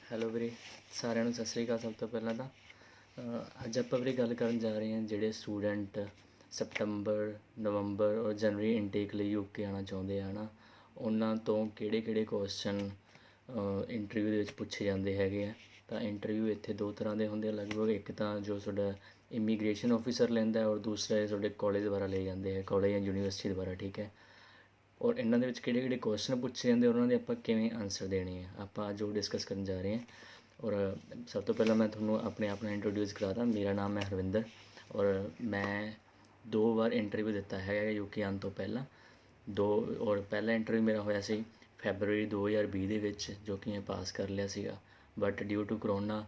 Hello ਵੀਰੇ, ਸਾਰਿਆਂ ਨੂੰ ਸਤਿ ਸ਼੍ਰੀ ਅਕਾਲ। ਸਭ ਤੋਂ ਪਹਿਲਾਂ ਤਾਂ ਅੱਜ ਆਪਾਂ ਵੀਰੇ ਗੱਲ ਕਰਨ ਜਾ ਰਹੇ ਹਾਂ ਜਿਹੜੇ ਸਟੂਡੈਂਟ ਸਤੰਬਰ, ਨਵੰਬਰ ਔਰ ਜਨਵਰੀ ਇਨਟੇਕ ਲਈ ਯੂਕੇ ਆਉਣਾ ਚਾਹੁੰਦੇ ਆ ਨਾ, ਉਹਨਾਂ ਤੋਂ ਕਿਹੜੇ ਕੁਐਸਚਨ ਇੰਟਰਵਿਊ ਦੇ ਵਿੱਚ ਪੁੱਛੇ ਜਾਂਦੇ ਹੈਗੇ ਆ। ਤਾਂ ਇੰਟਰਵਿਊ ਇੱਥੇ ਦੋ ਤਰ੍ਹਾਂ ਦੇ ਹੁੰਦੇ ਆ ਲਗਭਗ। ਇੱਕ ਤਾਂ ਜੋ ਤੁਹਾਡਾ ਇਮੀਗ੍ਰੇਸ਼ਨ ਆਫਿਸਰ ਲੈਂਦਾ ਔਰ ਦੂਸਰਾ ਤੁਹਾਡੇ ਕਾਲਜ ਦੁਆਰਾ ਲਏ ਜਾਂਦੇ ਹੈ, ਕਾਲਜ ਜਾਂ ਯੂਨੀਵਰਸਿਟੀ ਦੁਆਰਾ। ਠੀਕ ਹੈ। ਔਰ ਇਹਨਾਂ ਦੇ ਵਿੱਚ ਕਿਹੜੇ ਕੁਐਸਚਨ ਪੁੱਛੇ ਜਾਂਦੇ, ਉਹਨਾਂ ਦੇ ਆਪਾਂ ਕਿਵੇਂ ਆਨਸਰ ਦੇਣੇ ਆ, ਆਪਾਂ ਅੱਜ ਉਹ ਡਿਸਕਸ ਕਰਨ ਜਾ ਰਹੇ ਹਾਂ। ਔਰ ਸਭ ਤੋਂ ਪਹਿਲਾਂ ਮੈਂ ਤੁਹਾਨੂੰ ਆਪਣੇ ਆਪ ਨੂੰ ਇੰਟਰੋਡਿਊਸ ਕਰਾ ਦਾਂ। ਮੇਰਾ ਨਾਮ ਹੈ ਹਰਵਿੰਦਰ ਔਰ ਮੈਂ 2 ਵਾਰ ਇੰਟਰਵਿਊ ਦਿੱਤਾ ਹੈਗਾ ਯੂਕੇ ਆਉਣ ਤੋਂ ਪਹਿਲਾਂ। ਔਰ ਪਹਿਲਾ ਇੰਟਰਵਿਊ ਮੇਰਾ ਹੋਇਆ ਸੀ ਫੈਬਰਵਰੀ 2020 ਦੇ ਵਿੱਚ, ਜੋ ਕਿ ਮੈਂ ਪਾਸ ਕਰ ਲਿਆ ਸੀਗਾ। ਬਟ ਡਿਊ ਟੂ ਕਰੋਨਾ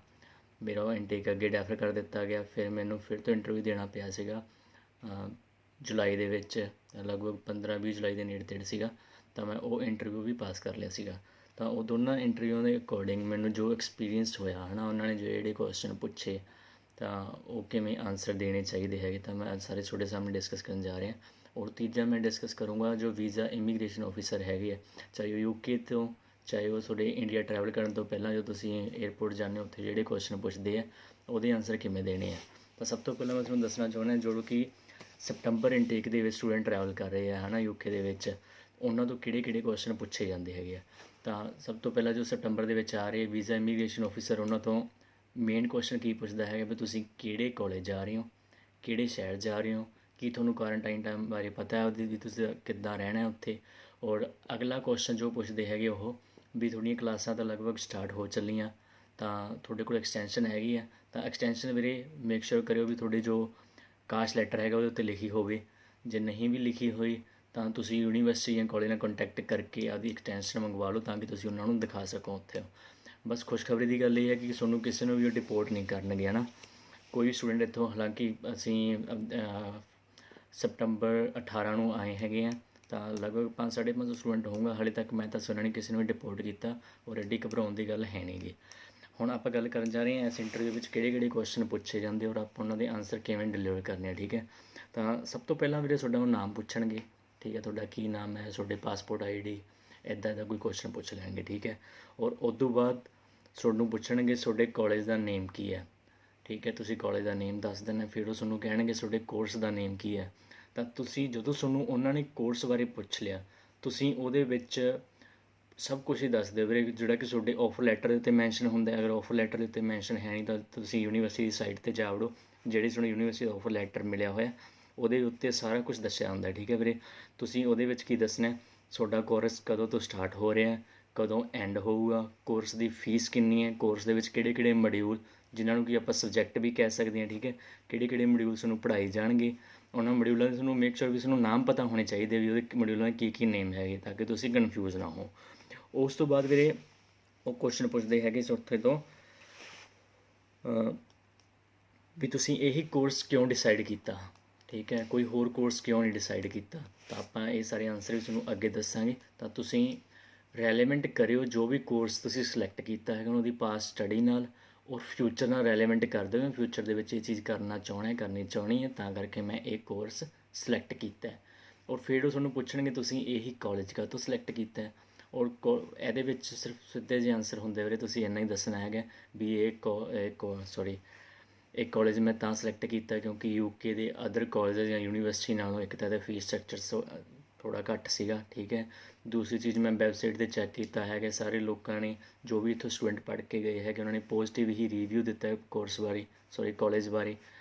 ਮੇਰਾ ਉਹ ਇਨਟੇਕ ਅੱਗੇ ਡੈਫਰ ਕਰ ਦਿੱਤਾ ਗਿਆ। ਫਿਰ ਮੈਨੂੰ ਫਿਰ ਤੋਂ ਇੰਟਰਵਿਊ ਦੇਣਾ ਪਿਆ ਸੀਗਾ ਜੁਲਾਈ ਦੇ ਵਿੱਚ, ਲਗਭਗ 15-20 ਜੁਲਾਈ ਦੇ ਨੇੜੇ ਤੇੜੇ ਸੀਗਾ। ਤਾਂ ਮੈਂ ਉਹ ਇੰਟਰਵਿਊ ਵੀ ਪਾਸ ਕਰ ਲਿਆ ਸੀਗਾ। ਤਾਂ ਉਹ ਦੋਨਾਂ ਇੰਟਰਵਿਊਆਂ ਦੇ ਅਕੋਰਡਿੰਗ ਮੈਨੂੰ ਜੋ ਐਕਸਪੀਰੀਅੰਸ ਹੋਇਆ ਹੈ ਨਾ, ਉਹਨਾਂ ਨੇ ਜਿਹੜੇ ਕੁਐਸਚਨ ਪੁੱਛੇ ਤਾਂ ਉਹ ਕਿਵੇਂ ਆਨਸਰ ਦੇਣੇ ਚਾਹੀਦੇ ਹੈਗੇ, ਤਾਂ ਮੈਂ ਅੱਜ ਸਾਰੇ ਤੁਹਾਡੇ ਸਾਹਮਣੇ ਡਿਸਕਸ ਕਰਨ ਜਾ ਰਿਹਾ। ਔਰ ਤੀਜਾ ਮੈਂ ਡਿਸਕਸ ਕਰੂੰਗਾ ਜੋ ਵੀਜ਼ਾ ਇਮੀਗ੍ਰੇਸ਼ਨ ਆਫਿਸਰ ਹੈਗੇ ਆ, ਚਾਹੇ ਉਹ ਯੂਕੇ ਤੋਂ ਚਾਹੇ ਉਹ ਤੁਹਾਡੇ ਇੰਡੀਆ ਟਰੈਵਲ ਕਰਨ ਤੋਂ ਪਹਿਲਾਂ ਜੋ ਤੁਸੀਂ ਏਅਰਪੋਰਟ ਜਾਂਦੇ ਹੋ ਉੱਥੇ ਜਿਹੜੇ ਕੁਐਸਚਨ ਪੁੱਛਦੇ ਆ ਉਹਦੇ ਆਨਸਰ ਕਿਵੇਂ ਦੇਣੇ ਆ। ਤਾਂ ਸਭ ਤੋਂ ਪਹਿਲਾਂ ਮੈਂ ਤੁਹਾਨੂੰ ਦੱਸਣਾ ਚਾਹੁੰਦਾ ਜੋ ਕਿ ਸਪਟੰਬਰ ਇਨਟੇਕ ਦੇ ਵਿੱਚ ਸਟੂਡੈਂਟ ਟਰੈਵਲ ਕਰ ਰਹੇ ਆ ਹੈ ਨਾ ਯੂਕੇ ਦੇ ਵਿੱਚ, ਉਹਨਾਂ ਤੋਂ ਕਿਹੜੇ ਕੁਐਸਚਨ ਪੁੱਛੇ ਜਾਂਦੇ ਹੈਗੇ ਆ। ਤਾਂ ਸਭ ਤੋਂ ਪਹਿਲਾਂ ਜੋ ਸਪਟੰਬਰ ਦੇ ਵਿੱਚ ਆ ਰਹੇ ਵੀਜ਼ਾ ਇਮੀਗ੍ਰੇਸ਼ਨ ਆਫਿਸਰ, ਉਹਨਾਂ ਤੋਂ ਮੇਨ ਕੁਐਸਚਨ ਕੀ ਪੁੱਛਦਾ ਹੈਗਾ ਵੀ ਤੁਸੀਂ ਕਿਹੜੇ ਕਾਲਜ ਜਾ ਰਹੇ ਹੋ, ਕਿਹੜੇ ਸ਼ਹਿਰ ਜਾ ਰਹੇ ਹੋ, ਕੀ ਤੁਹਾਨੂੰ ਕੁਆਰੰਟਾਈਨ ਟਾਈਮ ਬਾਰੇ ਪਤਾ ਹੈ ਉਹਦੀ ਵੀ ਤੁਸੀਂ ਕਿੱਦਾਂ ਰਹਿਣਾ ਉੱਥੇ। ਔਰ ਅਗਲਾ ਕੁਐਸਚਨ ਜੋ ਪੁੱਛਦੇ ਹੈਗੇ ਉਹ ਵੀ ਤੁਹਾਡੀਆਂ ਕਲਾਸਾਂ ਤਾਂ ਲਗਭਗ ਸਟਾਰਟ ਹੋ ਚੱਲੀਆਂ, ਤਾਂ ਤੁਹਾਡੇ ਕੋਲ ਐਕਸਟੈਂਸ਼ਨ ਹੈਗੀ ਆ। ਤਾਂ ਐਕਸਟੈਂਸ਼ਨ ਵੀਰੇ ਮੇਕ ਸ਼ੋਰ ਕਰਿਓ ਵੀ ਤੁਹਾਡੇ ਜੋ ਕਾਸਟ ਲੈਟਰ ਹੈਗਾ ਉਹਦੇ ਉੱਤੇ ਲਿਖੀ ਹੋਵੇ। ਜੇ ਨਹੀਂ ਵੀ ਲਿਖੀ ਹੋਈ ਤਾਂ ਤੁਸੀਂ ਯੂਨੀਵਰਸਿਟੀ ਜਾਂ ਕਾਲਜ ਨਾਲ ਕੰਟੈਕਟ ਕਰਕੇ ਆਪਦੀ ਐਕਸਟੈਂਸ਼ਨ ਮੰਗਵਾ ਲਓ ਤਾਂ ਕਿ ਤੁਸੀਂ ਉਹਨਾਂ ਨੂੰ ਦਿਖਾ ਸਕੋ ਉੱਥੇ। ਬਸ ਖੁਸ਼ਖਬਰੀ ਦੀ ਗੱਲ ਇਹ ਹੈ ਕਿ ਤੁਹਾਨੂੰ ਕਿਸੇ ਨੂੰ ਵੀ ਉਹ ਡਿਪੋਰਟ ਨਹੀਂ ਕਰਨਗੇ ਹੈ ਨਾ। ਕੋਈ ਸਟੂਡੈਂਟ ਇੱਥੋਂ, ਹਾਲਾਂਕਿ ਅਸੀਂ ਸਪਟੰਬਰ 18 ਨੂੰ ਆਏ ਹੈਗੇ ਆ, ਤਾਂ ਲਗਭਗ 5-550 ਸਟੂਡੈਂਟ ਹੋਊਗਾ। ਹਾਲੇ ਤੱਕ ਮੈਂ ਤਾਂ ਸੁਣਿਆ ਨਹੀਂ ਕਿਸੇ ਨੂੰ ਵੀ ਡਿਪੋਰਟ ਕੀਤਾ, ਔਰ ਐਡੀ ਘਬਰਾਉਣ ਦੀ ਗੱਲ ਹੈ ਨਹੀਂ ਗੀ। ਹੁਣ ਆਪਾਂ ਗੱਲ ਕਰਨ ਜਾ ਰਹੇ ਹਾਂ ਇਸ ਇੰਟਰਵਿਊ ਵਿੱਚ ਕਿਹੜੇ ਕੁਐਸਚਨ ਪੁੱਛੇ ਜਾਂਦੇ ਔਰ ਆਪਾਂ ਉਹਨਾਂ ਦੇ ਆਨਸਰ ਕਿਵੇਂ ਡਿਲੀਵਰ ਕਰਨੇ ਆ। ਠੀਕ ਹੈ। ਤਾਂ ਸਭ ਤੋਂ ਪਹਿਲਾਂ ਵੀਰੇ ਤੁਹਾਡਾ ਉਹ ਨਾਮ ਪੁੱਛਣਗੇ। ਠੀਕ ਹੈ, ਤੁਹਾਡਾ ਕੀ ਨਾਮ ਹੈ, ਤੁਹਾਡੇ ਪਾਸਪੋਰਟ ID ਇੱਦਾਂ ਦਾ ਕੋਈ ਕੁਐਸਚਨ ਪੁੱਛ ਲੈਣਗੇ। ਠੀਕ ਹੈ। ਔਰ ਉਸ ਤੋਂ ਬਾਅਦ ਤੁਹਾਨੂੰ ਪੁੱਛਣਗੇ ਤੁਹਾਡੇ ਕਾਲਜ ਦਾ ਨੇਮ ਕੀ ਹੈ। ਠੀਕ ਹੈ, ਤੁਸੀਂ ਕਾਲਜ ਦਾ ਨੇਮ ਦੱਸ ਦੇਣਾ। ਫਿਰ ਉਹ ਤੁਹਾਨੂੰ ਕਹਿਣਗੇ ਤੁਹਾਡੇ ਕੋਰਸ ਦਾ ਨੇਮ ਕੀ ਹੈ। ਤਾਂ ਤੁਸੀਂ ਜਦੋਂ ਤੁਹਾਨੂੰ ਉਹਨਾਂ ਨੇ ਕੋਰਸ ਬਾਰੇ ਪੁੱਛ ਲਿਆ, ਤੁਸੀਂ ਉਹਦੇ ਵਿੱਚ ਸਭ ਕੁਝ ਹੀ ਦੱਸ ਦਿਓ ਵੀਰੇ, ਜਿਹੜਾ ਕਿ ਤੁਹਾਡੇ ਆਫਰ ਲੈਟਰ ਦੇ ਉੱਤੇ ਮੈਂਸ਼ਨ ਹੁੰਦਾ। ਅਗਰ ਆਫਰ ਲੈਟਰ ਦੇ ਉੱਤੇ ਮੈਂਸ਼ਨ ਹੈ ਨਹੀਂ ਤਾਂ ਤੁਸੀਂ ਯੂਨੀਵਰਸਿਟੀ ਦੀ ਸਾਈਟ 'ਤੇ ਜਾ ਵੜੋ, ਜਿਹੜੀ ਤੁਹਾਨੂੰ ਯੂਨੀਵਰਸਿਟੀ ਦਾ ਆਫਰ ਲੈਟਰ ਮਿਲਿਆ ਹੋਇਆ ਉਹਦੇ ਉੱਤੇ ਸਾਰਾ ਕੁਝ ਦੱਸਿਆ ਹੁੰਦਾ। ਠੀਕ ਹੈ ਵੀਰੇ। ਤੁਸੀਂ ਉਹਦੇ ਵਿੱਚ ਕੀ ਦੱਸਣਾ, ਤੁਹਾਡਾ ਕੋਰਸ ਕਦੋਂ ਤੋਂ ਸਟਾਰਟ ਹੋ ਰਿਹਾ, ਕਦੋਂ ਐਂਡ ਹੋਊਗਾ, ਕੋਰਸ ਦੀ ਫੀਸ ਕਿੰਨੀ ਹੈ, ਕੋਰਸ ਦੇ ਵਿੱਚ ਕਿਹੜੇ ਮੋਡਿਊਲ, ਜਿਨ੍ਹਾਂ ਨੂੰ ਕਿ ਆਪਾਂ ਸਬਜੈਕਟ ਵੀ ਕਹਿ ਸਕਦੇ ਹਾਂ। ਠੀਕ ਹੈ। ਕਿਹੜੇ ਮੋਡਿਊਲ ਤੁਹਾਨੂੰ ਪੜ੍ਹਾਏ ਜਾਣਗੇ, ਉਹਨਾਂ ਮੋਡਿਊਲਾਂ ਦੇ ਤੁਹਾਨੂੰ ਮੇਕ ਸ਼ੋਰ ਵੀ ਤੁਹਾਨੂੰ ਨਾਮ ਪਤਾ ਹੋਣੇ ਚਾਹੀਦੇ ਵੀ ਉਹਦੇ ਮੋਡਿਊਲਾਂ ਦੇ ਕੀ ਨੇਮ ਹੈਗੇ, ਤਾਂ ਕਿ ਤੁਸੀਂ ਕਨਫਿਊਜ਼ ਨਾ ਹੋ। ਉਸ ਤੋਂ ਬਾਅਦ ਵੀਰੇ ਉਹ ਕੁਐਸਚਨ ਪੁੱਛਦੇ ਹੈਗੇ ਚੌਥੇ ਤੋਂ ਵੀ ਤੁਸੀਂ ਇਹੀ ਕੋਰਸ ਕਿਉਂ ਡਿਸਾਈਡ ਕੀਤਾ। ਠੀਕ ਹੈ, ਕੋਈ ਹੋਰ ਕੋਰਸ ਕਿਉਂ ਨਹੀਂ ਡਿਸਾਈਡ ਕੀਤਾ। ਤਾਂ ਆਪਾਂ ਇਹ ਸਾਰੇ ਆਨਸਰ ਵੀ ਤੁਹਾਨੂੰ ਅੱਗੇ ਦੱਸਾਂਗੇ। ਤਾਂ ਤੁਸੀਂ ਰੈਲੇਵੈਂਟ ਕਰਿਓ ਜੋ ਵੀ ਕੋਰਸ ਤੁਸੀਂ ਸਿਲੈਕਟ ਕੀਤਾ ਹੈਗਾ ਉਹਦੀ ਪਾਸਟ ਸਟੱਡੀ ਨਾਲ, ਔਰ ਫਿਊਚਰ ਨਾਲ ਰੈਲੇਵੈਂਟ ਕਰ ਦਿਓ। ਮੈਂ ਫਿਊਚਰ ਦੇ ਵਿੱਚ ਇਹ ਚੀਜ਼ ਕਰਨੀ ਚਾਹੁੰਦੀ ਹੈ, ਤਾਂ ਕਰਕੇ ਮੈਂ ਇਹ ਕੋਰਸ ਸਿਲੈਕਟ ਕੀਤਾ। ਔਰ ਫਿਰ ਉਹ ਤੁਹਾਨੂੰ ਪੁੱਛਣਗੇ ਤੁਸੀਂ ਇਹੀ ਕਾਲਜ ਕਾਹਤੋਂ ਸਿਲੈਕਟ ਕੀਤਾ। ਔਰ ਇਹਦੇ ਵਿੱਚ ਸਿਰਫ ਸਿੱਧੇ ਜਿਹੇ ਆਨਸਰ ਹੁੰਦੇ ਵੀਰੇ, ਤੁਸੀਂ ਇੰਨਾ ਹੀ ਦੱਸਣਾ ਹੈਗਾ ਵੀ ਇਹ ਕਾਲਜ ਮੈਂ ਤਾਂ ਸਿਲੈਕਟ ਕੀਤਾ ਕਿਉਂਕਿ ਯੂਕੇ ਦੇ ਅਦਰ ਕਾਲਜ ਜਾਂ ਯੂਨੀਵਰਸਿਟੀ ਨਾਲੋਂ ਇੱਕ ਤਾਂ ਇਹਦਾ ਫੀਸ ਸਟਰਕਚਰ ਥੋੜ੍ਹਾ ਘੱਟ ਸੀਗਾ। ਠੀਕ ਹੈ। ਦੂਸਰੀ ਚੀਜ਼ ਮੈਂ ਵੈਬਸਾਈਟ 'ਤੇ ਚੈੱਕ ਕੀਤਾ ਹੈਗਾ, ਸਾਰੇ ਲੋਕਾਂ ਨੇ ਜੋ ਵੀ ਇੱਥੋਂ ਸਟੂਡੈਂਟ ਪੜ੍ਹ ਕੇ ਗਏ ਹੈਗੇ ਉਹਨਾਂ ਨੇ ਪੋਜ਼ੀਟਿਵ ਹੀ ਰਿਵਿਊ ਦਿੱਤਾ ਕੋਰਸ ਬਾਰੇ, ਕਾਲਜ ਬਾਰੇ।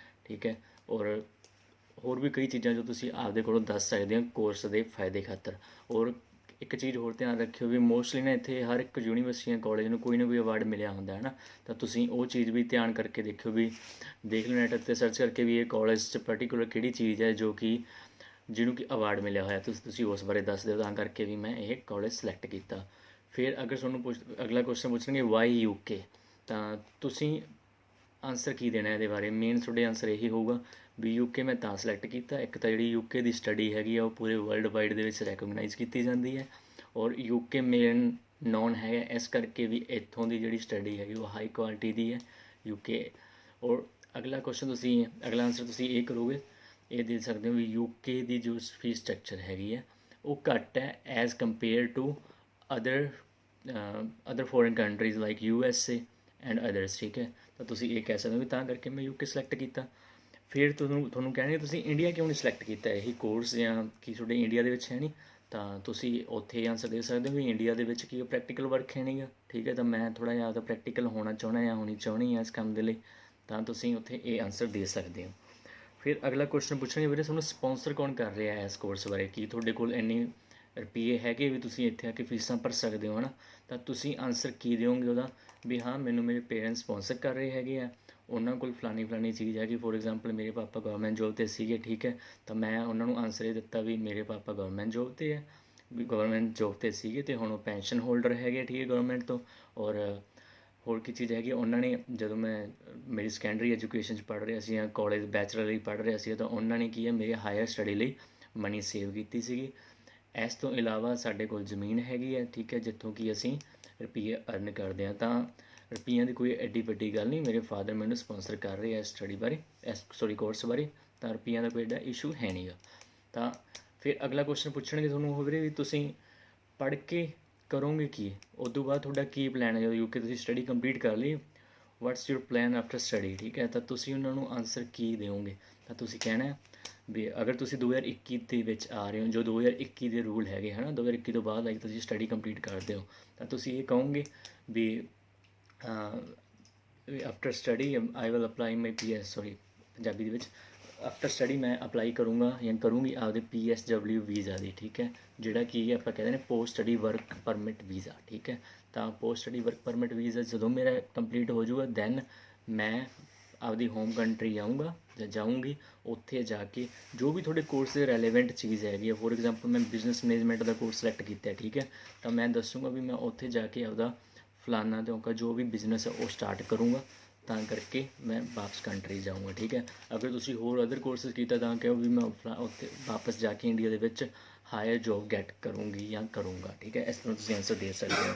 ਠੀਕ ਹੈ। ਔਰ ਹੋਰ ਵੀ ਕਈ ਚੀਜ਼ਾਂ ਜੋ ਤੁਸੀਂ ਆਪਦੇ ਕੋਲੋਂ ਦੱਸ ਸਕਦੇ ਹੋ ਕੋਰਸ ਦੇ ਫਾਇਦੇ ਖਾਤਰ। ਔਰ ਇੱਕ ਚੀਜ਼ ਹੋਰ ਧਿਆਨ ਰੱਖਿਓ ਵੀ ਮੋਸਟਲੀ ਨਾ ਇੱਥੇ ਹਰ ਇੱਕ ਯੂਨੀਵਰਸਿਟੀ ਜਾਂ ਕਾਲਜ ਨੂੰ ਕੋਈ ਨਾ ਕੋਈ ਅਵਾਰਡ ਮਿਲਿਆ ਹੁੰਦਾ ਹੈ ਨਾ, ਤਾਂ ਤੁਸੀਂ ਉਹ ਚੀਜ਼ ਵੀ ਧਿਆਨ ਕਰਕੇ ਦੇਖਿਓ ਵੀ ਦੇਖ ਲਓ ਨੈੱਟ 'ਤੇ ਸਰਚ ਕਰਕੇ ਵੀ ਇਹ ਕਾਲਜ 'ਚ ਪਰਟੀਕੂਲਰ ਕਿਹੜੀ ਚੀਜ਼ ਹੈ ਜੋ ਕਿ ਜਿਹਨੂੰ ਕਿ ਅਵਾਰਡ ਮਿਲਿਆ ਹੋਇਆ, ਤੁਸੀਂ ਉਸ ਬਾਰੇ ਦੱਸ ਦਿਓ, ਤਾਂ ਕਰਕੇ ਵੀ ਮੈਂ ਇਹ ਕਾਲਜ ਸਿਲੈਕਟ ਕੀਤਾ। ਫਿਰ ਅਗਰ ਤੁਹਾਨੂੰ ਅਗਲਾ ਕੁਐਸਚਨ ਪੁੱਛਣਗੇ ਵਾਈ ਯੂਕੇ, ਤਾਂ ਤੁਸੀਂ ਆਨਸਰ ਕੀ ਦੇਣਾ ਇਹਦੇ ਬਾਰੇ। ਮੇਨ ਤੁਹਾਡੇ ਆਨਸਰ ਇਹੀ ਹੋਊਗਾ ਵੀ ਯੂਕੇ ਮੈਂ ਤਾਂ ਸਿਲੈਕਟ ਕੀਤਾ, ਇੱਕ ਤਾਂ ਜਿਹੜੀ ਯੂਕੇ ਦੀ ਸਟੱਡੀ ਹੈਗੀ ਆ ਉਹ ਪੂਰੇ ਵਰਲਡ ਵਾਈਡ ਦੇ ਵਿੱਚ ਰੈਕੋਗਨਾਈਜ਼ ਕੀਤੀ ਜਾਂਦੀ ਹੈ, ਔਰ ਯੂਕੇ ਮੇਨ ਨੋਨ ਹੈਗਾ ਇਸ ਕਰਕੇ ਵੀ ਇੱਥੋਂ ਦੀ ਜਿਹੜੀ ਸਟੱਡੀ ਹੈਗੀ ਉਹ ਹਾਈ ਕੁਆਲਿਟੀ ਦੀ ਹੈ ਯੂਕੇ। ਔਰ ਅਗਲਾ ਆਨਸਰ ਤੁਸੀਂ ਇਹ ਕਰੋਗੇ, ਇਹ ਦੇ ਸਕਦੇ ਹੋ ਵੀ ਯੂਕੇ ਦੀ ਜੋ ਫੀਸ ਸਟਰਕਚਰ ਹੈਗੀ ਹੈ ਉਹ ਘੱਟ ਹੈ as compare to other other foreign countries like USA and others, ਠੀਕ ਹੈ। ਤਾਂ ਤੁਸੀਂ ਇਹ ਕਹਿ ਸਕਦੇ ਹੋ ਵੀ ਤਾਂ ਕਰਕੇ ਮੈਂ UK ਸਿਲੈਕਟ ਕੀਤਾ। ਫਿਰ ਤੁਹਾਨੂੰ ਕਹਿਣਗੇ ਤੁਸੀਂ ਇੰਡੀਆ ਕਿਉਂ ਨਹੀਂ ਸਿਲੈਕਟ ਕੀਤਾ, ਇਹੀ ਕੋਰਸ ਜਾਂ ਕੀ ਤੁਹਾਡੇ ਇੰਡੀਆ ਦੇ ਵਿੱਚ ਹੈ ਨਹੀਂ, ਤਾਂ ਤੁਸੀਂ ਉੱਥੇ ਆਂਸਰ ਦੇ ਸਕਦੇ ਹੋ ਵੀ ਇੰਡੀਆ ਦੇ ਵਿੱਚ ਕੀ ਪ੍ਰੈਕਟੀਕਲ ਵਰਕ ਹੈ ਨਹੀਂਗਾ, ਠੀਕ ਹੈ। ਤਾਂ ਮੈਂ ਥੋੜ੍ਹਾ ਜਿਹਾ ਆਪਦਾ ਪ੍ਰੈਕਟੀਕਲ ਹੋਣਾ ਚਾਹੁੰਦਾ ਜਾਂ ਹੋਣੀ ਚਾਹੁੰਦੀ ਹਾਂ ਇਸ ਕੰਮ ਦੇ ਲਈ, ਤਾਂ ਤੁਸੀਂ ਉੱਥੇ ਇਹ ਆਂਸਰ ਦੇ ਸਕਦੇ ਹੋ। ਫਿਰ ਅਗਲਾ ਕੁਐਸਚਨ ਪੁੱਛਣਗੇ ਵੀਰੇ ਤੁਹਾਨੂੰ ਸਪੋਂਸਰ ਕੌਣ ਕਰ ਰਿਹਾ ਹੈ ਇਸ ਕੋਰਸ ਬਾਰੇ, ਕੀ ਤੁਹਾਡੇ ਕੋਲ ਇੰਨੀ ਰੁਪਈਏ ਹੈਗੇ ਵੀ ਤੁਸੀਂ ਇੱਥੇ ਆ ਕੇ ਫੀਸਾਂ ਭਰ ਸਕਦੇ ਹੋ, ਹੈ ਨਾ। ਤਾਂ ਤੁਸੀਂ ਆਂਸਰ ਕੀ ਦਿਓਗੇ ਉਹਦਾ, ਵੀ ਹਾਂ ਮੈਨੂੰ ਮੇਰੇ ਪੇਰੈਂਟਸ ਸਪੋਂਸਰ ਕਰ ਰਹੇ ਹੈਗੇ ਆ, ਉਹਨਾਂ ਕੋਲ ਫਲਾਣੀ ਚੀਜ਼ ਹੈਗੀ। ਫੋਰ ਐਗਜ਼ਾਮਪਲ ਮੇਰੇ ਪਾਪਾ ਗਵਰਨਮੈਂਟ ਜੋਬ 'ਤੇ ਸੀਗੇ, ਠੀਕ ਹੈ। ਤਾਂ ਮੈਂ ਉਹਨਾਂ ਨੂੰ ਆਂਸਰ ਇਹ ਦਿੱਤਾ ਵੀ ਮੇਰੇ ਪਾਪਾ ਗਵਰਨਮੈਂਟ ਜੋਬ 'ਤੇ ਹੈ, ਵੀ ਗਵਰਨਮੈਂਟ ਜੋਬ 'ਤੇ ਸੀਗੇ ਅਤੇ ਹੁਣ ਉਹ ਪੈਨਸ਼ਨ ਹੋਲਡਰ ਹੈਗੇ, ਠੀਕ ਹੈ, ਗਵਰਨਮੈਂਟ ਤੋਂ। ਔਰ ਹੋਰ ਕੀ ਚੀਜ਼ ਹੈਗੀ, ਉਹਨਾਂ ਨੇ ਜਦੋਂ ਮੈਂ ਮੇਰੀ ਸੈਕੰਡਰੀ ਐਜੂਕੇਸ਼ਨ 'ਚ ਪੜ੍ਹ ਰਿਹਾ ਸੀ ਜਾਂ ਕੋਲੇਜ ਬੈਚਲਰ ਲਈ ਪੜ੍ਹ ਰਿਹਾ ਸੀ, ਤਾਂ ਉਹਨਾਂ ਨੇ ਕੀ ਹੈ ਮੇਰੇ ਹਾਇਰ ਸਟੱਡੀ ਲਈ ਮਨੀ ਸੇਵ ਕੀਤੀ ਸੀਗੀ। ਇਸ ਤੋਂ ਇਲਾਵਾ ਸਾਡੇ ਕੋਲ ਜ਼ਮੀਨ ਹੈਗੀ ਹੈ, ਠੀਕ ਹੈ, ਜਿੱਥੋਂ ਕਿ ਅਸੀਂ ਰੁਪਈਏ ਅਰਨ ਕਰਦੇ ਹਾਂ। ਤਾਂ ਰੁਪਈਆਂ ਦੀ ਕੋਈ ਐਡੀ ਵੱਡੀ ਗੱਲ ਨਹੀਂ, ਮੇਰੇ ਫਾਦਰ ਮੈਨੂੰ ਸਪੋਂਸਰ ਕਰ ਰਹੇ ਆ ਸਟੱਡੀ ਬਾਰੇ, ਕੋਰਸ ਬਾਰੇ, ਤਾਂ ਰੁਪਈਆਂ ਦਾ ਕੋਈ ਐਡਾ ਇਸ਼ੂ ਹੈ ਨਹੀਂਗਾ। ਤਾਂ ਫਿਰ ਅਗਲਾ ਕੁਐਸਚਨ ਪੁੱਛਣਗੇ ਤੁਹਾਨੂੰ ਉਹ ਵੀਰੇ ਵੀ ਤੁਸੀਂ ਪੜ੍ਹ ਕੇ ਕਰੋਗੇ ਕੀ, ਉਸ ਤੋਂ ਬਾਅਦ ਤੁਹਾਡਾ ਕੀ ਪਲਾਨ ਹੈ, ਜਦੋਂ UK ਤੁਸੀਂ ਸਟੱਡੀ ਕੰਪਲੀਟ ਕਰ ਲਈ, what's your plan after study, ਠੀਕ ਹੈ। ਤਾਂ ਤੁਸੀਂ ਉਹਨਾਂ ਨੂੰ ਆਂਸਰ ਕੀ ਦਿਓਗੇ, ਤਾਂ ਤੁਸੀਂ ਕਹਿਣਾ ਵੀ ਅਗਰ ਤੁਸੀਂ 2021 ਦੇ ਵਿੱਚ ਆ ਰਹੇ ਹੋ, ਜੋ 2021 ਦੇ ਰੂਲ ਹੈਗੇ ਹੈ ਨਾ, 2021 ਤੋਂ ਬਾਅਦ ਲਾਈਕ ਤੁਸੀਂ ਸਟੱਡੀ ਕੰਪਲੀਟ ਕਰਦੇ ਹੋ, ਤਾਂ ਤੁਸੀਂ ਇਹ ਕਹੋਗੇ ਵੀ after study I will apply my PS, Punjabi ਦੇ ਵਿੱਚ ਆਫਟਰ ਸਟੱਡੀ ਮੈਂ ਅਪਲਾਈ ਕਰੂੰਗਾ ਜਾਂ ਕਰੂੰਗੀ ਆਪਦੇ PSW ਵੀਜ਼ਾ ਦੀ, ਠੀਕ ਹੈ, ਜਿਹੜਾ ਕਿ ਆਪਾਂ ਕਹਿੰਦੇ ਨੇ post study work permit visa, ਠੀਕ ਹੈ। ਤਾਂ post study work permit visa ਜਦੋਂ ਮੇਰਾ ਕੰਪਲੀਟ ਹੋ ਜਾਊਗਾ, ਦੈਨ ਮੈਂ ਆਪਦੀ ਹੋਮ ਕੰਟਰੀ ਜਾਊਂਗਾ ਜਾਂ ਜਾਊਂਗੀ, ਉੱਥੇ ਜਾ ਕੇ ਜੋ ਵੀ ਤੁਹਾਡੇ ਕੋਰਸ ਦੇ ਰੈਲੇਵੈਂਟ ਚੀਜ਼ ਹੈਗੀ ਹੈ, ਫੋਰ ਐਗਜ਼ਾਮਪਲ ਮੈਂ ਬਿਜ਼ਨਸ ਮੈਨੇਜਮੈਂਟ ਦਾ ਕੋਰਸ ਸਿਲੈਕਟ ਕੀਤਾ, ਠੀਕ ਹੈ, ਤਾਂ ਮੈਂ ਦੱਸੂੰਗਾ ਵੀ ਮੈਂ ਉੱਥੇ ਜਾ ਕੇ ਆਪਦਾ ਫਲਾਨਾ ਧਿਉਂਕਾ ਜੋ ਵੀ ਬਿਜ਼ਨਸ ਹੈ ਉਹ ਸਟਾਰਟ ਕਰੂੰਗਾ, ਤਾਂ ਕਰਕੇ ਮੈਂ ਵਾਪਸ ਕੰਟਰੀ ਜਾਊਂਗਾ, ਠੀਕ ਹੈ। ਅਗਰ ਤੁਸੀਂ ਹੋਰ ਅਦਰ ਕੋਰਸਿਸ ਕੀਤਾ ਤਾਂ ਕਹੋ ਵੀ ਮੈਂ ਉੱਥੇ ਵਾਪਸ ਜਾ ਕੇ ਇੰਡੀਆ ਦੇ ਵਿੱਚ ਹਾਇਰ ਜੋਬ ਗੈਟ ਕਰੂੰਗੀ ਜਾਂ ਕਰੂੰਗਾ, ਠੀਕ ਹੈ। ਇਸ ਤਰ੍ਹਾਂ ਤੁਸੀਂ ਆਂਸਰ ਦੇ ਸਕਦੇ ਹੋ।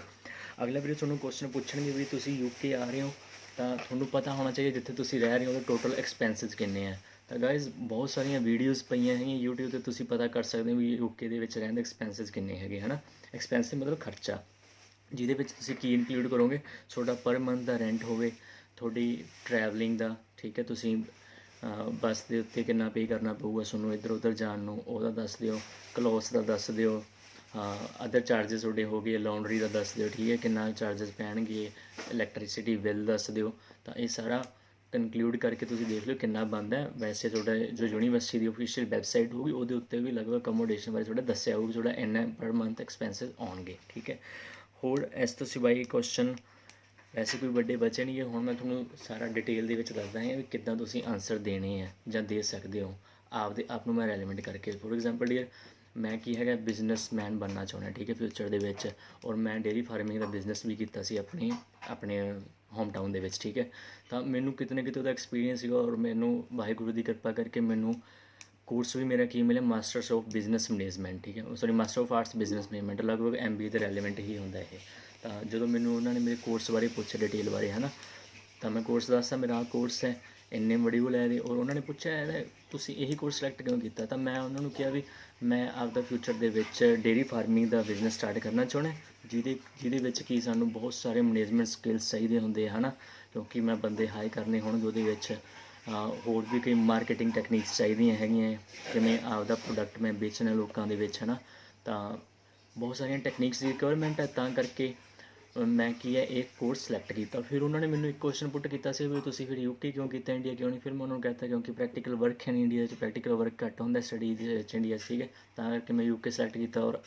ਅਗਲਾ ਵੀਰੇ ਤੁਹਾਨੂੰ ਕੁਐਸਚਨ ਪੁੱਛਣਗੇ ਵੀ ਤੁਸੀਂ UK ਆ ਰਹੇ ਹੋ, ਤਾਂ ਤੁਹਾਨੂੰ ਪਤਾ ਹੋਣਾ ਚਾਹੀਦਾ ਜਿੱਥੇ ਤੁਸੀਂ ਰਹਿ ਰਹੇ ਹੋ ਉਹਦੇ ਟੋਟਲ ਐਕਸਪੈਂਸਿਸ ਕਿੰਨੇ ਆ। ਤਾਂ ਗਾਇਜ਼ ਬਹੁਤ ਸਾਰੀਆਂ ਵੀਡੀਓਜ਼ ਪਈਆਂ ਹੈਗੀਆਂ YouTube 'ਤੇ, ਤੁਸੀਂ ਪਤਾ ਕਰ ਸਕਦੇ ਹੋ ਵੀ UK ਦੇ ਵਿੱਚ ਰਹਿਣ ਦੇ ਐਕਸਪੈਂਸਿਸ ਕਿੰਨੇ ਹੈਗੇ, ਹੈ ਨਾ। ਐਕਸਪੈਂਸਿਸ ਮਤਲਬ ਖਰਚਾ, ਜਿਹਦੇ ਵਿੱਚ ਤੁਸੀਂ ਕੀ ਇਨਕਲੂਡ ਕਰੋਗੇ, ਤੁਹਾਡਾ ਪਰ ਮੰਥ ਦਾ ਰੈਂਟ ਹੋਵੇ, ਤੁਹਾਡੀ ਟਰੈਵਲਿੰਗ ਦਾ, ਠੀਕ ਹੈ, ਤੁਸੀਂ ਬੱਸ ਦੇ ਉੱਤੇ ਕਿੰਨਾ ਪੇ ਕਰਨਾ ਪਊਗਾ ਤੁਹਾਨੂੰ ਇੱਧਰ ਉੱਧਰ ਜਾਣ ਨੂੰ, ਉਹਦਾ ਦੱਸ ਦਿਓ, ਕਲੋਥਸ ਦਾ ਦੱਸ ਦਿਓ, ਅਦਰ ਚਾਰਜਸ ਤੁਹਾਡੇ ਹੋ ਗਏ, ਲਾਉਂਡਰੀ ਦਾ ਦੱਸ ਦਿਓ, ਠੀਕ ਹੈ, ਕਿੰਨਾ ਚਾਰਜਸ ਪੈਣਗੇ, ਇਲੈਕਟ੍ਰੀਸਿਟੀ ਬਿੱਲ ਦੱਸ ਦਿਓ। ਤਾਂ ਇਹ ਸਾਰਾ ਕਨਕਲੂਡ ਕਰਕੇ ਤੁਸੀਂ ਦੇਖ ਲਿਓ ਕਿੰਨਾ ਬਣਦਾ। ਵੈਸੇ ਤੁਹਾਡਾ ਜੋ ਯੂਨੀਵਰਸਿਟੀ ਦੀ ਓਫੀਸ਼ੀਅਲ ਵੈਬਸਾਈਟ ਹੋਊਗੀ ਉਹਦੇ ਉੱਤੇ ਵੀ ਲਗਭਗ ਅਕੋਮੋਡੇਸ਼ਨ ਬਾਰੇ ਤੁਹਾਡਾ ਦੱਸਿਆ ਹੋਊਗਾ ਤੁਹਾਡਾ ਇੰਨਾ ਪਰ ਮੰਥ ਐਕਸਪੈਂਸਿਸ ਆਉਣਗੇ, ਠੀਕ ਹੈ। ਹੋਰ ਇਸ ਤੋਂ ਸਿਵਾਏ ਕੁਐਸਚਨ ਵੈਸੇ ਕੋਈ ਵੱਡੇ ਬਚੇ ਨਹੀਂ, ਹੁਣ ਮੈਂ ਤੁਹਾਨੂੰ ਸਾਰਾ ਡਿਟੇਲ ਦੇ ਵਿੱਚ ਦੱਸਦਾ ਹਾਂ ਵੀ ਕਿੱਦਾਂ ਤੁਸੀਂ ਆਨਸਰ ਦੇਣੇ ਆ ਜਾਂ ਦੇ ਸਕਦੇ ਹੋ ਆਪਦੇ ਆਪ ਨੂੰ ਮੈਂ ਰੈਲੀਵੈਂਟ ਕਰਕੇ। ਫੋਰ ਐਗਜ਼ਾਮਪਲ ਡੀਅਰ ਮੈਂ ਕੀ ਹੈਗਾ ਬਿਜ਼ਨਸਮੈਨ ਬਣਨਾ ਚਾਹੁੰਦਾ, ਠੀਕ ਹੈ, ਫਿਊਚਰ ਦੇ ਵਿੱਚ, ਔਰ ਮੈਂ ਡੇਅਰੀ ਫਾਰਮਿੰਗ ਦਾ ਬਿਜ਼ਨਸ ਵੀ ਕੀਤਾ ਸੀ ਆਪਣੇ ਹੋਮ ਟਾਊਨ ਦੇ ਵਿੱਚ, ਠੀਕ ਹੈ। ਤਾਂ ਮੈਨੂੰ ਕਿਤੇ ਨਾ ਕਿਤੇ ਉਹਦਾ ਐਕਸਪੀਰੀਅੰਸ ਸੀਗਾ, ਔਰ ਮੈਨੂੰ ਵਾਹਿਗੁਰੂ ਦੀ ਕਿਰਪਾ ਕਰਕੇ ਮੈਨੂੰ ਕੋਰਸ ਵੀ ਮੇਰਾ ਕੀ ਮਿਲਿਆ, ਮਾਸਟਰਸ ਆਫ ਬਿਜ਼ਨਸ ਮੈਨੇਜਮੈਂਟ, ਠੀਕ ਹੈ, master of arts business management, ਲਗਭਗ MBA ਦੇ ਰੈਲੀਵੈਂਟ ਹੀ ਹੁੰਦਾ ਇਹ। ਤਾਂ ਜਦੋਂ ਮੈਨੂੰ ਉਹਨਾਂ ਨੇ ਮੇਰੇ ਕੋਰਸ ਬਾਰੇ ਪੁੱਛਿਆ ਡਿਟੇਲ ਬਾਰੇ, ਹੈ ਨਾ, ਤਾਂ ਮੈਂ ਕੋਰਸ ਦੱਸਦਾ ਮੇਰਾ ਆਹ ਕੋਰਸ ਹੈ, ਇੰਨੇ ਮੋਡਿਊਲ ਹੈ ਇਹਦੇ, ਔਰ ਉਹਨਾਂ ਨੇ ਪੁੱਛਿਆ ਇਹਦਾ ਤੁਸੀਂ ਇਹੀ ਕੋਰਸ ਸਿਲੈਕਟ ਕਿਉਂ ਕੀਤਾ। ਤਾਂ ਮੈਂ ਉਹਨਾਂ ਨੂੰ ਕਿਹਾ ਵੀ ਮੈਂ ਆਪਦਾ ਫਿਊਚਰ ਦੇ ਵਿੱਚ ਡੇਅਰੀ ਫਾਰਮਿੰਗ ਦਾ ਬਿਜ਼ਨਸ ਸਟਾਰਟ ਕਰਨਾ ਚਾਹੁੰਦਾ, ਜਿਹਦੇ ਵਿੱਚ ਕੀ ਸਾਨੂੰ ਬਹੁਤ ਸਾਰੇ ਮੈਨੇਜਮੈਂਟ ਸਕਿੱਲਸ ਚਾਹੀਦੇ ਹੁੰਦੇ ਹੈ ਨਾ, ਕਿਉਂਕਿ ਮੈਂ ਬੰਦੇ ਹਾਈ ਕਰਨੇ ਹੋਣਗੇ ਉਹਦੇ ਵਿੱਚ, ਹੋਰ ਵੀ ਕਈ ਮਾਰਕੀਟਿੰਗ ਟੈਕਨੀਕਸ ਚਾਹੀਦੀਆਂ ਹੈਗੀਆਂ, ਕਿਵੇਂ ਆਪਦਾ ਪ੍ਰੋਡਕਟ ਮੈਂ ਵੇਚਣਾ ਲੋਕਾਂ ਦੇ ਵਿੱਚ, ਹੈ ਨਾ। ਤਾਂ ਬਹੁਤ ਸਾਰੀਆਂ ਟੈਕਨੀਕਸ ਦੀ ਰਿਕੁਆਇਰਮੈਂਟ ਹੈ, ਤਾਂ ਕਰਕੇ ਮੈਂ ਕੀ ਹੈ ਇਹ ਕੋਰਸ ਸਿਲੈਕਟ ਕੀਤਾ। ਫਿਰ ਉਹਨਾਂ ਨੇ ਮੈਨੂੰ ਇੱਕ ਕੁਐਸਚਨ ਪੁੱਟ ਕੀਤਾ ਸੀ ਵੀ ਤੁਸੀਂ ਫਿਰ UK ਕਿਉਂ ਕੀਤਾ, ਇੰਡੀਆ ਕਿਉਂ ਨਹੀਂ। ਫਿਰ ਮੈਂ ਉਹਨਾਂ ਨੂੰ ਕਹਿਤਾ ਕਿਉਂਕਿ ਪ੍ਰੈਕਟੀਕਲ ਵਰਕ ਹੈ ਨਹੀਂ ਇੰਡੀਆ 'ਚ, ਪ੍ਰੈਕਟੀਕਲ ਵਰਕ ਘੱਟ ਹੁੰਦਾ ਸਟੱਡੀ ਦੇ ਵਿੱਚ ਇੰਡੀਆ 'ਚ, ਠੀਕ ਹੈ, ਤਾਂ ਕਰਕੇ ਮੈਂ UK ਸਿਲੈਕਟ ਕੀਤਾ। ਔਰ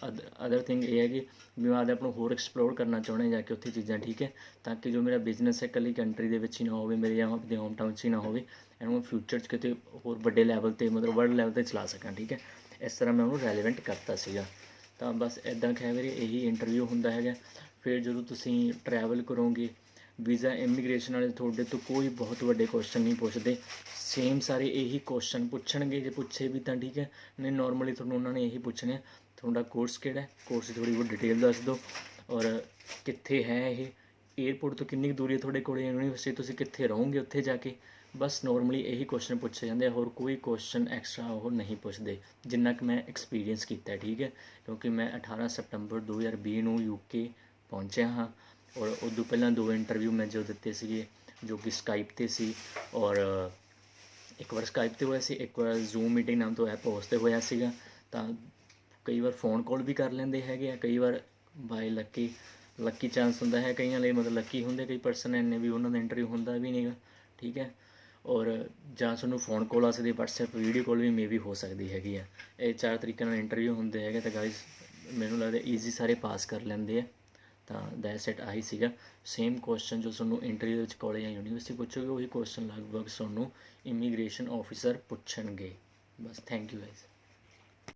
ਅਦਰ ਥਿੰਗ ਇਹ ਹੈ ਕਿ ਵੀ ਮੈਂ ਆਪ ਨੂੰ ਹੋਰ ਐਕਸਪਲੋਰ ਕਰਨਾ ਚਾਹੁੰਦਾ ਜਾ ਕੇ ਉੱਥੇ ਚੀਜ਼ਾਂ, ਠੀਕ ਹੈ, ਤਾਂ ਕਿ ਜੋ ਮੇਰਾ ਬਿਜ਼ਨਸ ਹੈ ਇਕੱਲੀ ਕੰਟਰੀ ਦੇ ਵਿੱਚ ਹੀ ਨਾ ਹੋਵੇ, ਮੇਰੇ ਜਾਂ ਆਪਣੇ ਹੋਮ ਟਾਊਨ 'ਚ ਹੀ ਨਾ ਹੋਵੇ, ਇਹਨੂੰ ਮੈਂ ਫਿਊਚਰ 'ਚ ਕਿਤੇ ਹੋਰ ਵੱਡੇ ਲੈਵਲ 'ਤੇ ਮਤਲਬ ਵਰਲਡ ਲੈਵਲ 'ਤੇ ਚਲਾ ਸਕਾਂ, ਠੀਕ ਹੈ। ਇਸ ਤਰ੍ਹਾਂ ਮੈਂ ਉਹਨੂੰ ਰੈਲੀਵੈਂਟ ਕਰਤਾ ਸੀਗਾ। ਤਾਂ ਬਸ ਇੱਦਾਂ ਕਹਿ ਵੀਰੇ ਇਹੀ ਇੰਟਰਵਿਊ ਹੁੰਦਾ ਹੈਗਾ। ਫਿਰ ਜਦੋਂ ਤੁਸੀਂ ਟਰੈਵਲ ਕਰੋਗੇ ਵੀਜ਼ਾ ਇਮੀਗ੍ਰੇਸ਼ਨ ਵਾਲੇ ਤੁਹਾਡੇ ਤੋਂ ਕੋਈ ਬਹੁਤ ਵੱਡੇ ਕੁਐਸਚਨ ਨਹੀਂ ਪੁੱਛਦੇ, ਸੇਮ ਸਾਰੇ ਇਹੀ ਕੁਐਸਚਨ ਪੁੱਛਣਗੇ, ਜੇ ਪੁੱਛੇ ਵੀ ਤਾਂ ਠੀਕ ਹੈ, ਨਹੀਂ ਨੋਰਮਲੀ ਤੁਹਾਨੂੰ ਉਹਨਾਂ ਨੇ ਇਹੀ ਪੁੱਛਣੇ ਤੁਹਾਡਾ ਕੋਰਸ ਕਿਹੜਾ ਹੈ, ਕੋਰਸ ਦੀ ਥੋੜ੍ਹੀ ਬਹੁਤ ਡਿਟੇਲ ਦੱਸ ਦਿਓ, ਔਰ ਕਿੱਥੇ ਹੈ ਇਹ, ਏਅਰਪੋਰਟ ਤੋਂ ਕਿੰਨੀ ਕੁ ਦੂਰੀ ਹੈ ਤੁਹਾਡੇ ਕੋਲ ਯੂਨੀਵਰਸਿਟੀ, ਤੁਸੀਂ ਕਿੱਥੇ ਰਹੋਗੇ ਉੱਥੇ ਜਾ ਕੇ। ਬਸ ਨੋਰਮਲੀ ਇਹੀ ਕੁਐਸਚਨ ਪੁੱਛੇ ਜਾਂਦੇ ਆ, ਹੋਰ ਕੋਈ ਕੁਐਸਚਨ ਐਕਸਟਰਾ ਉਹ ਨਹੀਂ ਪੁੱਛਦੇ, ਜਿੰਨਾ ਕਿ ਮੈਂ ਐਕਸਪੀਰੀਅੰਸ ਕੀਤਾ, ਠੀਕ ਹੈ। ਕਿਉਂਕਿ ਮੈਂ 18 ਸਤੰਬਰ 2020 ਨੂੰ UK ਪਹੁੰਚਿਆ ਹਾਂ। ਔਰ ਉਦੋਂ ਪਹਿਲਾਂ 2 ਇੰਟਰਵਿਊ ਮੈਂ ਜੋ ਦਿੱਤੇ ਸੀਗੇ, ਜੋ ਕਿ ਸਕਾਈਪ 'ਤੇ ਸੀ, ਔਰ ਇੱਕ ਵਾਰ ਸਕਾਈਪ 'ਤੇ ਹੋਇਆ ਸੀ, ਇੱਕ ਵਾਰ ਜ਼ੂਮ ਮੀਟਿੰਗ ਨਾਮ ਤੋਂ ਐਪ ਉਸ 'ਤੇ ਹੋਇਆ ਸੀਗਾ। ਤਾਂ ਕਈ ਵਾਰ ਫ਼ੋਨ ਕਾਲ ਵੀ ਕਰ ਲੈਂਦੇ ਹੈਗੇ ਆ, ਕਈ ਵਾਰ ਬਾਏ ਲੱਕੀ ਚਾਂਸ ਹੁੰਦਾ ਹੈ ਕਈਆਂ ਲਈ, ਮਤਲਬ ਲੱਕੀ ਹੁੰਦੇ ਕਈ ਪਰਸਨ ਇੰਨੇ ਵੀ ਉਹਨਾਂ ਦਾ ਇੰਟਰਵਿਊ ਹੁੰਦਾ ਵੀ ਨਹੀਂ ਗਾ, ਠੀਕ ਹੈ। ਔਰ ਜਾਂ ਤੁਹਾਨੂੰ ਫ਼ੋਨ ਕਾਲ ਆ ਸਕਦੀ, ਵਟਸਐਪ ਵੀਡੀਓ ਕਾਲ ਵੀ ਮੇ ਵੀ ਹੋ ਸਕਦੀ ਹੈਗੀ ਆ। ਇਹ 4 ਤਰੀਕੇ ਨਾਲ ਇੰਟਰਵਿਊ ਹੁੰਦੇ ਹੈਗੇ। ਤਾਂ ਗਾਈਜ਼ ਮੈਨੂੰ ਲੱਗਦਾ ਈਜ਼ੀ ਸਾਰੇ ਪਾਸ ਕਰ ਲੈਂਦੇ ਆ। ਤਾਂ ਦੈਟਸ ਇਟ, ਆਹੀ ਸੀਗਾ। ਸੇਮ ਕੁਐਸਚਨ ਜੋ ਤੁਹਾਨੂੰ ਇੰਟਰਵਿਊ ਵਿੱਚ ਕਾਲਜ ਜਾਂ ਯੂਨੀਵਰਸਿਟੀ ਪੁੱਛੋਗੇ, ਉਹੀ ਕੁਐਸਚਨ ਲਗਭਗ ਤੁਹਾਨੂੰ ਇਮੀਗ੍ਰੇਸ਼ਨ ਆਫਿਸਰ ਪੁੱਛਣਗੇ। ਬਸ, ਥੈਂਕ ਯੂ ਗਾਈਜ਼।